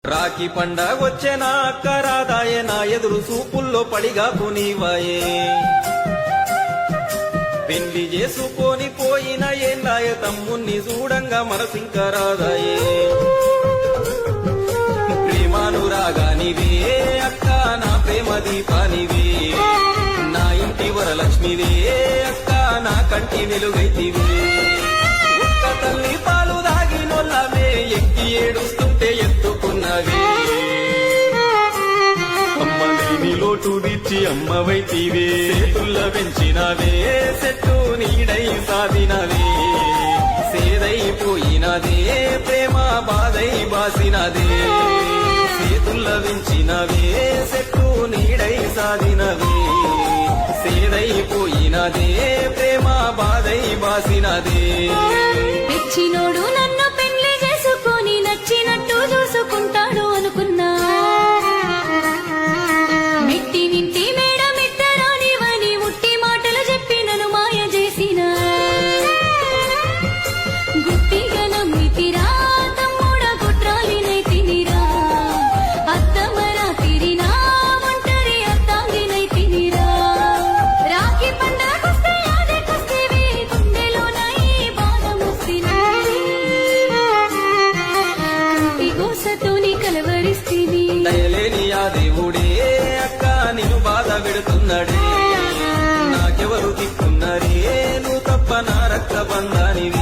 రాఖీ పండగొచ్చెనా అక్క రాదాయే నా ఎదురు చూపుల్లో పడిగా పునీవాయే పెళ్లి చేసుకొని పోయిన ఏందాయ తమ్ముణ్ణి చూడంగా మనసింక రాదాయే ప్రేమానురాగానివే అక్క నా ప్రేమ దీపానివే నా ఇంటి వరలక్ష్మివే అక్క నా కంటి వెలుగైతివే ఒక్క తల్లి పాలు దాగినొల్లవే ఎక్కి ఏడుస్తుంటే ఎత్తుకున్నవే అమ్మ లేని లోటు తీర్చి అమ్మవైతివే చేతుల్ల పెంచినవే చెట్టు నీడై సాదినవే సేదైపోయినదే ప్రేమ బాధై బాసినదే చేతుల్ల పెంచినవే చెట్టు నీడై సాదినవే సేదైపోయినదే ప్రేమ బాధై బాసినదే తెచ్చినోడు నన్ను పెళ్లి చేసుకొని నచ్చినట్టు చూసుకుంటాడు అనుకున్నా మెట్టి నింటి మేడ మెట్టరానివని ముట్టి మాటలు చెప్పి నన్ను మాయ చేసిన గుట్టిగా నమ్మితిరా తమ్ముడా కుట్రాలినైతినిరా అత్తమరా తిరినా ఒంటరి అత్తాంగినైతినిరా రాఖీ పండగొస్తే యాదకొస్తేవే గుండెలోన ఈ బాధ ముసినది కంటి గోసతోని కలవరిస్తివి దయలేని ఆ దేవుడే అక్క నిన్ను బాధ పెడుతున్నాడే నాకెవరు దిక్కున్నారే నువ్వు తప్ప నా రక్త బంధానివి